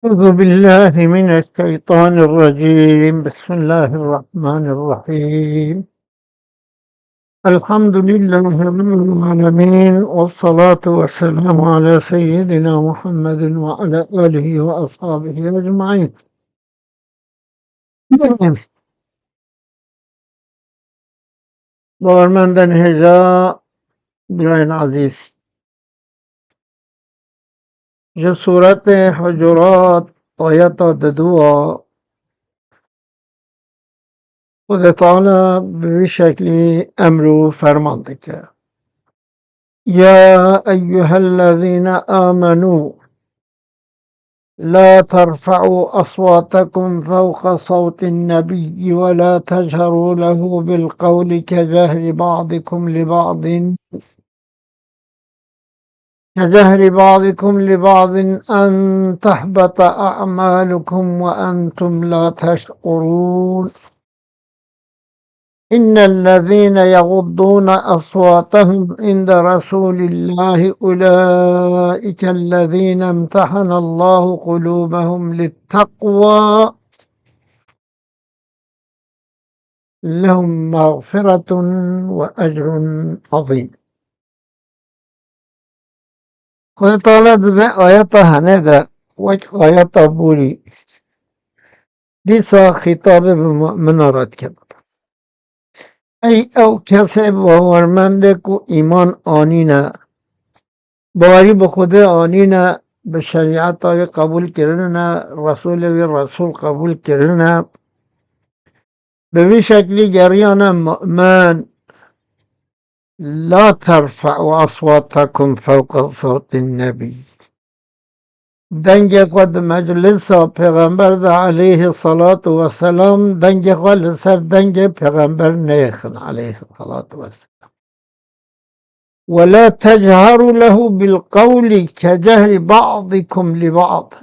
أعوذ بالله من الشيطان الرجيم. بسم الله الرحمن الرحيم. الحمد لله رب العالمين، والصلاة والسلام على سيدنا محمد وعلى آله وأصحابه أجمعين. باورمندان هجا برایان عزیز، جو سورت حجرات آیت ددوا خدا تعالی به شکلی امرو فرمانده که يا أيها الذين آمنوا لا ترفعوا أصواتكم فوق صوت النبي ولا تجهروا له بالقول كجهر بعضكم لبعض أن تحبط أعمالكم وأنتم لا تشعرون. إن الذين يغضون أصواتهم عند رسول الله أولئك الذين امتحن الله قلوبهم للتقوى لهم مغفرة وأجر عظيم. خدا تعالی به آیت هنده وک آیت بوری دیسا خطاب به مؤمنان کرد. ای او کسی باورمنده کو ایمان آنینه، باوری به خود آنینه، به شریعت آوی قبول کردنه، رسول قبول کردنه، به وی شکلی گریان مؤمن لا ترفعوا اصواتكم فوق صوت النبی، دنگ خود مجلس پیغمبر ده علیه الصلاة و سلام دنگ خود سر دنگ پیغمبر نیخن علیه الصلاة و سلام. ولا تجهروا له بالقول كجهر بعضكم لبعض،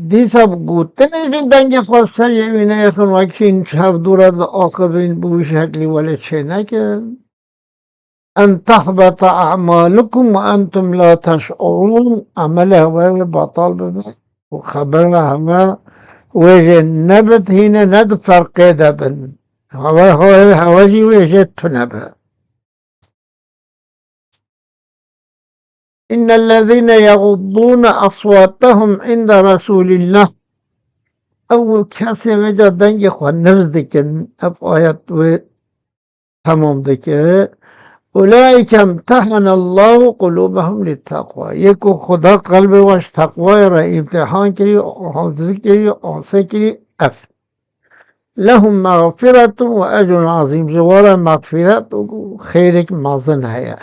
دی سب گوته نیشن دنگ خود سر یوی نیخن وکین شب دورد آقابین بوی شکلی ولی چه نکن أن تحبط أعمالكم وأنتم لا تشعرون. عمل هوا بطال ببه وخبر هوا وجه نبت هنا ند فرق دبن هواجي وجه تنبه. إن الذين يغضون أصواتهم عند رسول الله، أول كاسي وجه دنج خواه نفس دكن أب آيات و تمام دكه اولئک امتحن الله قلوبهم للتقوى، یکو خدا قلب واش تقوی را امتحان کری، حافظ کری، آسه کری، لهم مغفرت و اجر عظیم، جوار مغفرت و خیرک مازن ہے.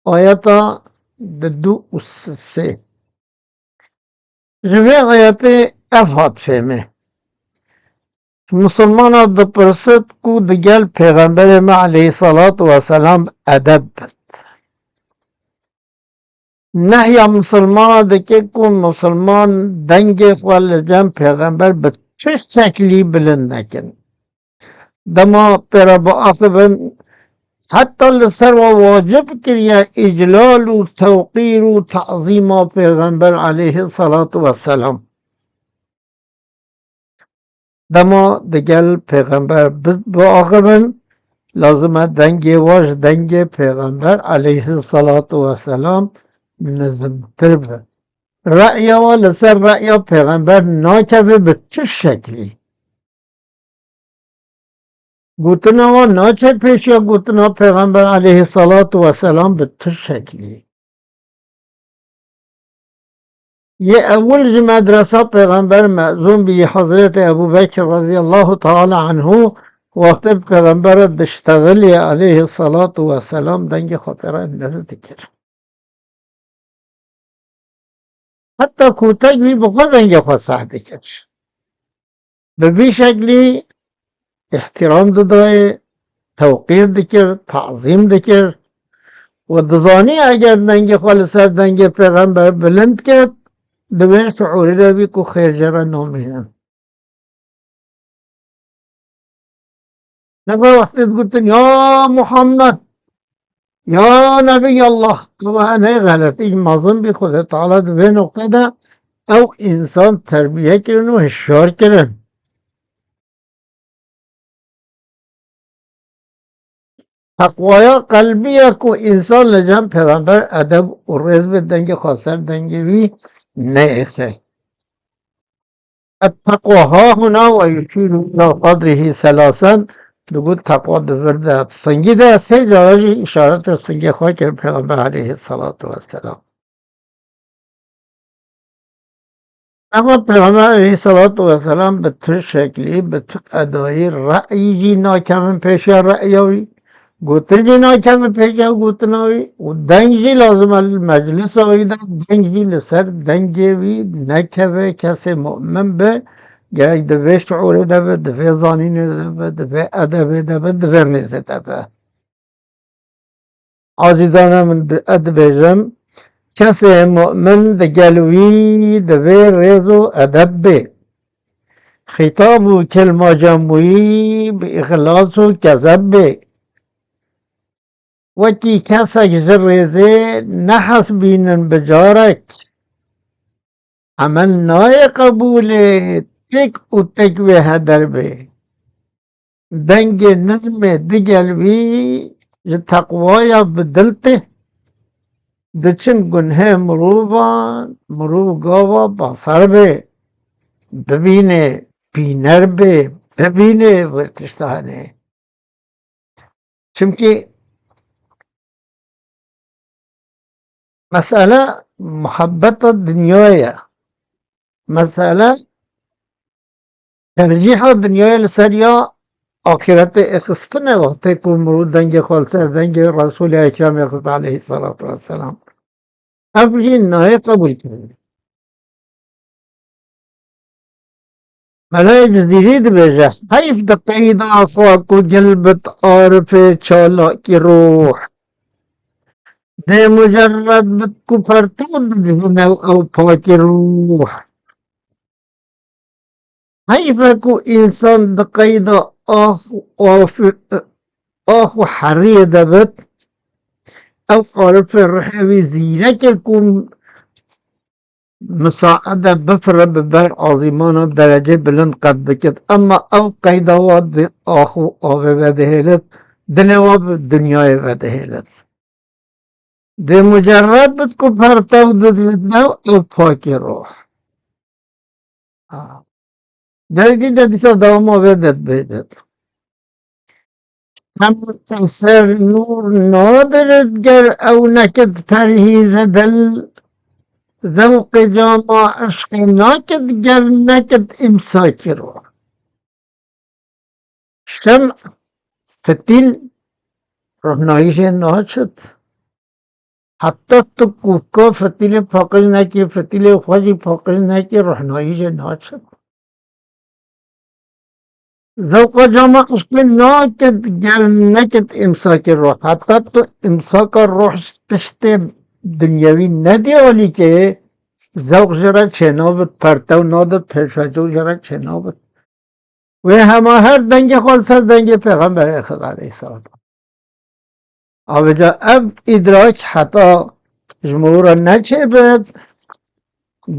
آیتا دو سه جمعه آیت افاد فهمه مسلمان ها دا پرسد کو دگل پیغمبر ما علیه صلاة و سلام ادب بد نهی مسلمان ها دکه کو مسلمان دنگ خوال جم پیغمبر به چه شکلی بلند نکن دما پر با آخبن حتی لسر و واجب کریا اجلال و توقیر و تعظیم پیغمبر علیه صلاة و سلام. دما دگل پیغمبر با آقابن لازمه دنگ واش دنگ پیغمبر علیه الصلاة و سلام نظم تر رأی و لسر رأی پیغمبر ناکفه به چه شکلی گوتنا و ناچه پیش یا گوتنا پیغمبر علیه الصلاة و سلام به چه شکلی. یہ اول جو مدرسہ پیغمبر معزوم بھی حضرت ابوبکر رضی اللہ تعالی عنہ وقت پیغمبر دشتغلی علیه الصلاة والسلام دنگ خاطره نرد کرد. حتی کوتک بھی بخواه دنگ خواه سعده کرد. به بی شکلی احترام دادای توقیر دکر تعظیم دکر و دزانی اگر دنگ خواه سر دنگ پیغمبر بلند کرد دوين شعوري ده بيكو خير جرى نومين نقول وقت قلت يا محمد يا نبي الله طبعا هي غلط ايج مازن بي خود تعالى دوين نقطة ده او انسان تربیه کرن و هشیار کرن. تقوایا قلبیه که انسان لجم پیغمبر ادب و رز به دنگ خاصر دنگوی نیسه. التقوى ها هنا ويشير إلى قدره ثلاثا. بقول تقوى بفرد سنگی ده سه جاهی اشارت سنگی خواهی که پیغمبر علیه الصلاة والسلام. اما پیغمبر علیه الصلاة والسلام به تو شکلی به تو ادای رأی جی ناکم پیش رأیوی گوتر جی ناکم پیش گوتناوی و دنگ جی لازم المجلس آویده دنگ جی لسر دنگی وی نکوه کسی مؤمن به گرک دوی شعور دوی دوی زانین دوی دوی ادب دوی دوی ریز دوی. عزیزان من ادبیجم کسی مؤمن دگلوی دوی ریز و ادب به خطاب و کلمه جمعی به اخلاص و کذب به وکی کسک ریزه نحس بینن بجارک عمل نای قبوله تک و تک به هدر به دنگ نظم دگلوی تقوی بدلته دچن گنه مروب گاوا باثر به ببینه بینر به ببینه ورتشتانه. چونکه مسئله محبت دنیای مسئله ترجیح دنیای لسر یا آخرت اخستنه وقتی که مرود دنگ خالصه دنگ رسول اکرم اخست علیه الصلاة والسلام افجی نای قبول کرده ملای جزیری دی بیجه حیف دا قید آفاق و قلبت عارف چالاک روح ده مجرد بد کو پرتون بدهنه او پاک روح حیف کو انسان دا قید آخ و حریه دبت او عارف رحوی زیرک کن مساعده بفره ببر عظیمانه درجه بلند قد بکد اما او قیدوات آخو آوه و دهیلت دلواب دنیای و دهیلت ده مجرد بد کو پرتاو ددلتنو او پاک روح درگی دیسا دوام آوه دد بیدد هم اثر نور نادرد گر او نکد پرهیز دل ذوق جاما عشق ناکد گر نکد امساک رو شمع فتیل روحناییش ناشد حتی تو کوکا فتیل پاقل نکی فتیل خواجی پاقل نکی روحناییش ناشد ذوق جاما عشق ناکد گر نکد امساک رو حتی تو امساک روح تشت دنیاوی ندی اولی که ذوق جرا چنابت پرتو نادت پرشاجو جرا چنابت و همه هر دنگ خالصر دنگ پیغمبر خدا علیه السلام آبجا اب ادراک حتا جمهور نچه بد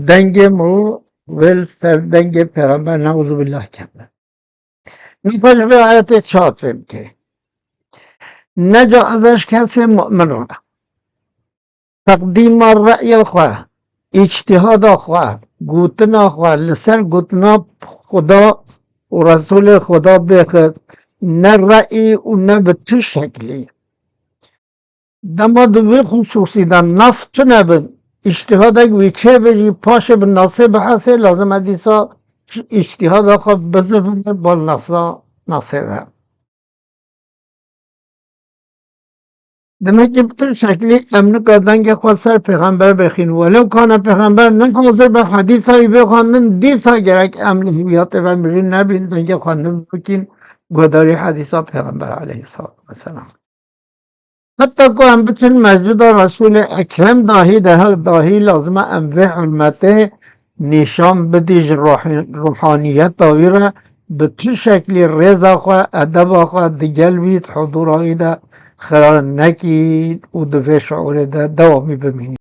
دنگ مو ول سر دنگ پیغمبر نعوذ بالله کرده نفاش به آیت چاطرم که نجا ازش کسی مؤمن رو تقدیم رأی خواه اجتهاد خواه گوتنا خواه لسر گوتنا خدا و رسول خدا بخد نه رأی و نه به تو شکلی دما دوی خصوصی دا نص تو نبن اجتهاد اگه ویچه بجی پاش به نصه بحثه لازم ادیسا اجتهاد خواه بزفن با نصه بحث demek ki bütün şekli emni kadanga خواستر پیغمبر بخین ولو کان پیغمبر نه حاضر به حدیث های بخواندن دیسا گرک امن هویت و میرین نبین دنگه خواندن بکین گداری حدیث ها پیغمبر علیه السلام حتی که هم بتون موجود رسول اکرم داهی لازمه انوه علمته نشان بدیج روحانیت داویره به تو شکلی رضا خواه ادب خواه دیگل بید حضور هایی ده خرار نکید و دفع شعور ده دوامی ببینید